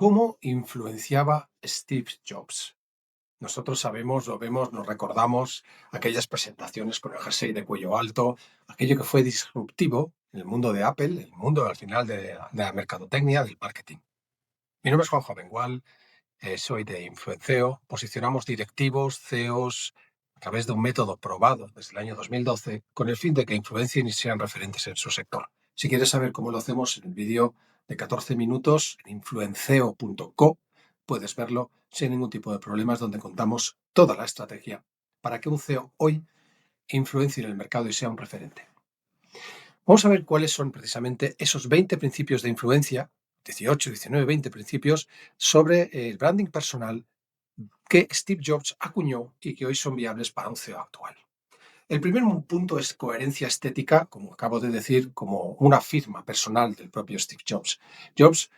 ¿Cómo influenciaba Steve Jobs? Nosotros sabemos, lo vemos, nos recordamos aquellas presentaciones con el jersey de cuello alto, aquello que fue disruptivo en el mundo de Apple, el mundo al final de la mercadotecnia, del marketing. Mi nombre es Juanjo Bengual, soy de Influenceo, posicionamos directivos, CEOs, a través de un método probado desde el año 2012 con el fin de que influencien y sean referentes en su sector. Si quieres saber cómo lo hacemos en el vídeo de 14 minutos en influenceo.co, puedes verlo sin ningún tipo de problemas, donde contamos toda la estrategia para que un CEO hoy influencie en el mercado y sea un referente. Vamos a ver cuáles son precisamente esos 20 principios de influencia, 18, 19, 20 principios sobre el branding personal que Steve Jobs acuñó y que hoy son viables para un CEO actual. El primer punto es coherencia estética, como acabo de decir, como una firma personal del propio Steve Jobs. Jobs,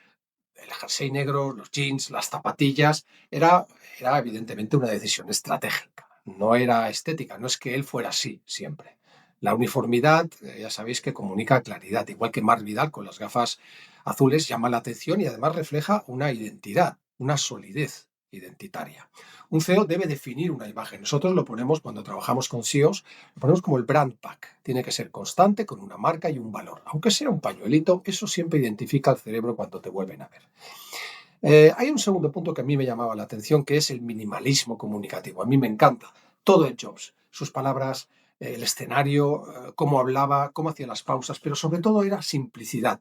el jersey negro, los jeans, las zapatillas, era evidentemente una decisión estratégica. No era estética, no es que él fuera así siempre. La uniformidad, ya sabéis que comunica claridad, igual que Marc Vidal con las gafas azules llama la atención y además refleja una identidad, una solidez identitaria. Un CEO debe definir una imagen. Nosotros lo ponemos cuando trabajamos con CEOs, lo ponemos como el brand pack. Tiene que ser constante, con una marca y un valor. Aunque sea un pañuelito, eso siempre identifica al cerebro cuando te vuelven a ver. Hay un segundo punto que a mí me llamaba la atención, que es el minimalismo comunicativo. A mí me encanta todo el Jobs, sus palabras, el escenario, cómo hablaba, cómo hacía las pausas, pero sobre todo era simplicidad.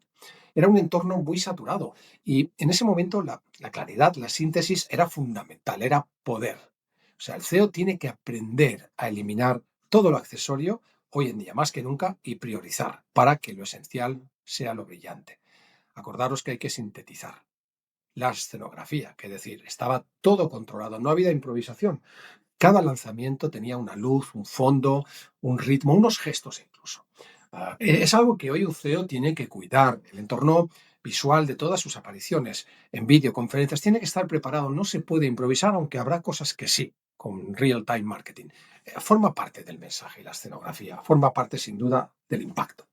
Era un entorno muy saturado y en ese momento la claridad, la síntesis era fundamental, era poder. O sea, el CEO tiene que aprender a eliminar todo lo accesorio hoy en día, más que nunca, y priorizar para que lo esencial sea lo brillante. Acordaros que hay que sintetizar la escenografía, que decir, estaba todo controlado, no había improvisación. Cada lanzamiento tenía una luz, un fondo, un ritmo, unos gestos incluso. Es algo que hoy un CEO tiene que cuidar. El entorno visual de todas sus apariciones en videoconferencias tiene que estar preparado. No se puede improvisar, aunque habrá cosas que sí, con real-time marketing. Forma parte del mensaje, la escenografía, forma parte sin duda del impacto.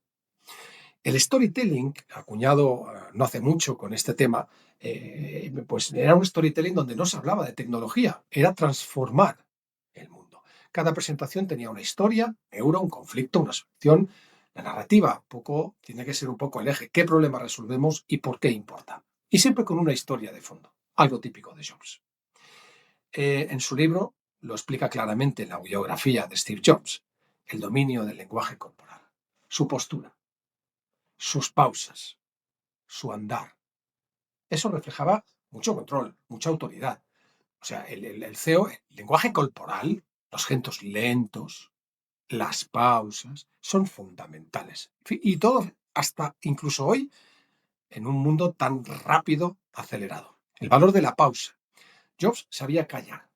El storytelling, acuñado no hace mucho con este tema, pues era un storytelling donde no se hablaba de tecnología, era transformar el mundo. Cada presentación tenía una historia, un conflicto, una solución. La narrativa tiene que ser un poco el eje. ¿Qué problema resolvemos y por qué importa? Y siempre con una historia de fondo, algo típico de Jobs. En su libro lo explica claramente en la biografía de Steve Jobs, el dominio del lenguaje corporal, su postura, sus pausas, su andar. Eso reflejaba mucho control, mucha autoridad. O sea, el CEO, el lenguaje corporal, los gestos lentos, las pausas, son fundamentales. Y todo, hasta incluso hoy, en un mundo tan rápido, acelerado. El valor de la pausa. Jobs sabía callar.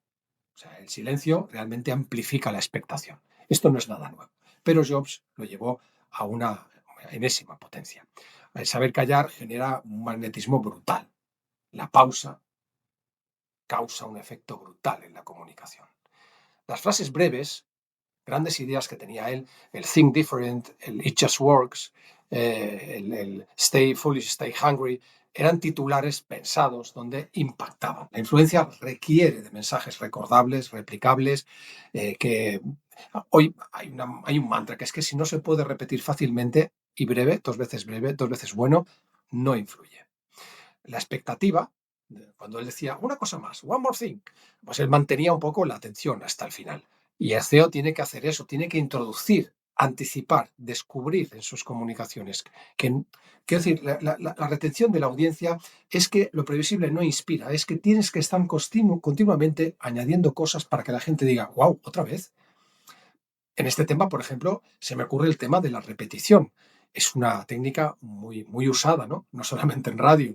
O sea, el silencio realmente amplifica la expectación. Esto no es nada nuevo. Pero Jobs lo llevó a una enésima potencia. El saber callar genera un magnetismo brutal. La pausa causa un efecto brutal en la comunicación. Las frases breves, grandes ideas que tenía él, el think different, el it just works, el stay foolish, stay hungry, eran titulares pensados donde impactaban. La influencia requiere de mensajes recordables, replicables, que hoy hay un mantra que es que si no se puede repetir fácilmente y breve, dos veces bueno, no influye. La expectativa, cuando él decía una cosa más, one more thing, pues él mantenía un poco la atención hasta el final. Y el CEO tiene que hacer eso, tiene que introducir, anticipar, descubrir en sus comunicaciones. Quiero decir, la retención de la audiencia es que lo previsible no inspira, es que tienes que estar continuamente añadiendo cosas para que la gente diga, wow, otra vez. En este tema, por ejemplo, se me ocurre el tema de la repetición. Es una técnica muy, muy usada, ¿no? No solamente en radio.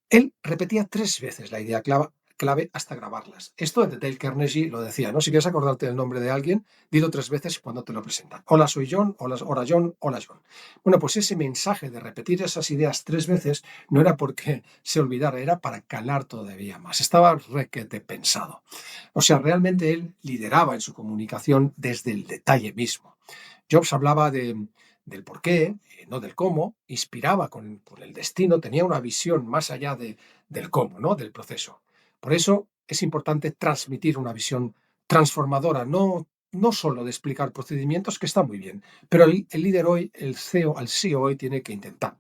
Él repetía 3 veces la idea clave hasta grabarlas. Esto de Dale Carnegie lo decía, ¿no? Si quieres acordarte del nombre de alguien, dilo 3 veces cuando te lo presentan. Hola, soy John, hola John, hola John. Bueno, pues ese mensaje de repetir esas ideas 3 veces no era porque se olvidara, era para calar todavía más. Estaba requete pensado. O sea, realmente él lideraba en su comunicación desde el detalle mismo. Jobs hablaba del por qué, no del cómo, inspiraba con el destino, tenía una visión más allá del cómo, ¿no? Del proceso. Por eso es importante transmitir una visión transformadora, no solo de explicar procedimientos, que está muy bien, pero el líder hoy, el CEO, al CEO hoy tiene que intentarlo.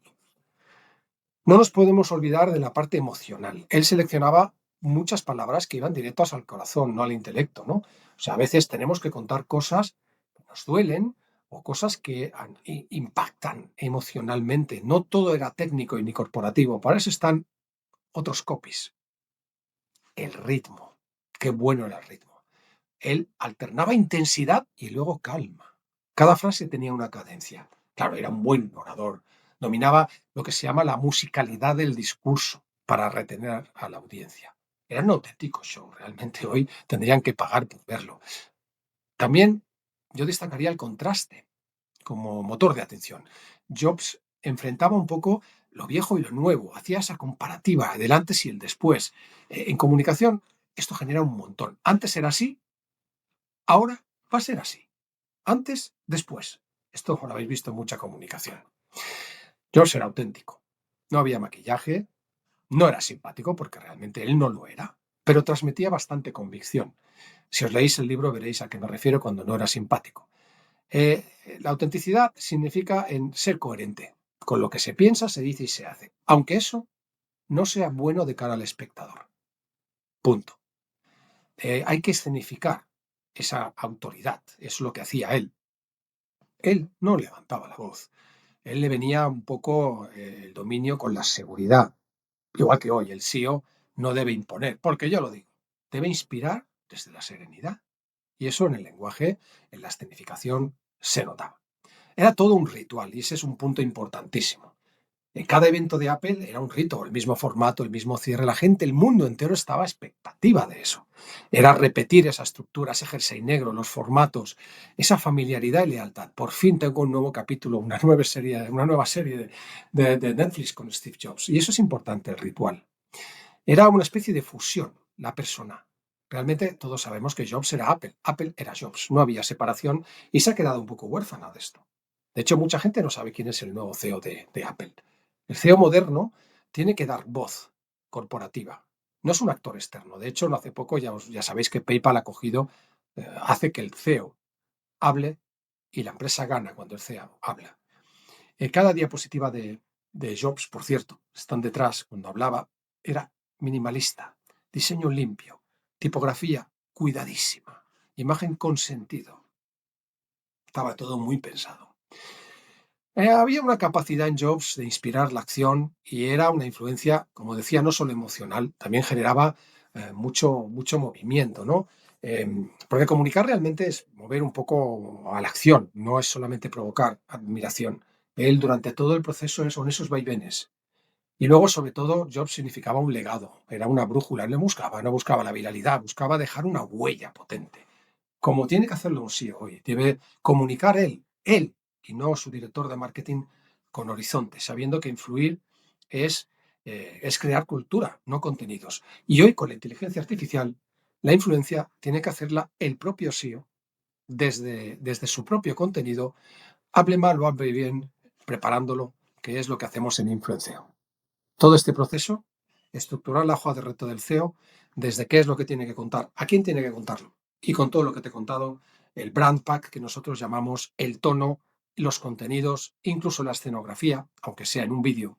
No nos podemos olvidar de la parte emocional. Él seleccionaba muchas palabras que iban directas al corazón, no al intelecto, ¿no? O sea, a veces tenemos que contar cosas que nos duelen o cosas que impactan emocionalmente. No todo era técnico y ni corporativo. Para eso están otros copies. El ritmo. Qué bueno era el ritmo. Él alternaba intensidad y luego calma. Cada frase tenía una cadencia. Claro, era un buen orador. Dominaba lo que se llama la musicalidad del discurso para retener a la audiencia. Era un auténtico show. Realmente hoy tendrían que pagar por verlo. También yo destacaría el contraste como motor de atención. Jobs enfrentaba un poco lo viejo y lo nuevo, hacía esa comparativa del antes y el después. En comunicación esto genera un montón. Antes era así, ahora va a ser así. Antes, después. Esto lo habéis visto en mucha comunicación. George era auténtico. No había maquillaje, no era simpático porque realmente él no lo era, pero transmitía bastante convicción. Si os leéis el libro veréis a qué me refiero cuando no era simpático. La autenticidad significa en ser coherente con lo que se piensa, se dice y se hace, aunque eso no sea bueno de cara al espectador. Punto. Hay que escenificar esa autoridad, es lo que hacía él. Él no levantaba la voz. Él le venía un poco el dominio con la seguridad. Igual que hoy, el CEO no debe imponer, porque yo lo digo, debe inspirar desde la serenidad. Y eso en el lenguaje, en la escenificación, se notaba. Era todo un ritual y ese es un punto importantísimo. En cada evento de Apple era un rito, el mismo formato, el mismo cierre. La gente, el mundo entero estaba a expectativa de eso. Era repetir esa estructura, ese jersey negro, los formatos, esa familiaridad y lealtad. Por fin tengo un nuevo capítulo, una nueva serie de Netflix con Steve Jobs. Y eso es importante, el ritual. Era una especie de fusión, la persona. Realmente todos sabemos que Jobs era Apple, Apple era Jobs, no había separación y se ha quedado un poco huérfana de esto. De hecho, mucha gente no sabe quién es el nuevo CEO de Apple. El CEO moderno tiene que dar voz corporativa. No es un actor externo. De hecho, no hace poco ya sabéis que PayPal ha cogido, hace que el CEO hable y la empresa gana cuando el CEO habla. Cada diapositiva de Jobs, por cierto, están detrás, cuando hablaba, era minimalista, diseño limpio, tipografía cuidadísima, imagen con sentido. Estaba todo muy pensado. Había una capacidad en Jobs de inspirar la acción y era una influencia, como decía, no solo emocional, también generaba mucho movimiento, ¿no? Porque comunicar realmente es mover un poco a la acción, no es solamente provocar admiración. Él durante todo el proceso son esos vaivenes. Y luego, sobre todo, Jobs significaba un legado, era una brújula, él no buscaba la viralidad, buscaba dejar una huella potente como tiene que hacerlo un CEO hoy. Debe comunicar él, y no su director de marketing con horizonte, sabiendo que influir es, es crear cultura, no contenidos. Y hoy con la inteligencia artificial, la influencia tiene que hacerla el propio CEO desde su propio contenido, hable mal o hable bien, preparándolo, que es lo que hacemos en Influenceo. Todo este proceso, estructurar la hoja de reto del CEO, desde qué es lo que tiene que contar, a quién tiene que contarlo. Y con todo lo que te he contado, el brand pack que nosotros llamamos el tono, los contenidos, incluso la escenografía, aunque sea en un vídeo,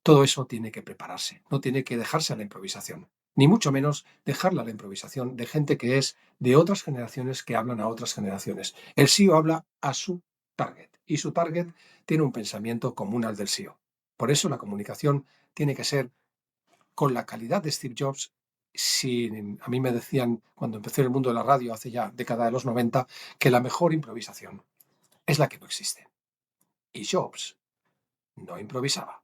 todo eso tiene que prepararse, no tiene que dejarse a la improvisación, ni mucho menos dejarla a la improvisación de gente que es de otras generaciones que hablan a otras generaciones. El CEO habla a su target y su target tiene un pensamiento común al del CEO. Por eso la comunicación tiene que ser con la calidad de Steve Jobs. Si a mí me decían cuando empecé en el mundo de la radio hace ya década de los 90 que la mejor improvisación es la que no existe. Y Jobs no improvisaba.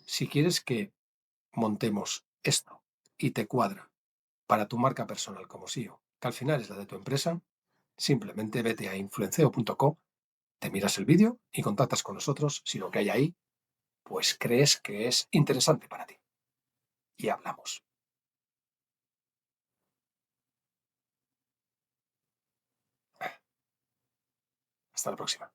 Si quieres que montemos esto y te cuadra para tu marca personal como CEO, que al final es la de tu empresa, simplemente vete a influenceo.co, te miras el vídeo y contactas con nosotros si lo que hay ahí, pues crees que es interesante para ti. Y hablamos. Hasta la próxima.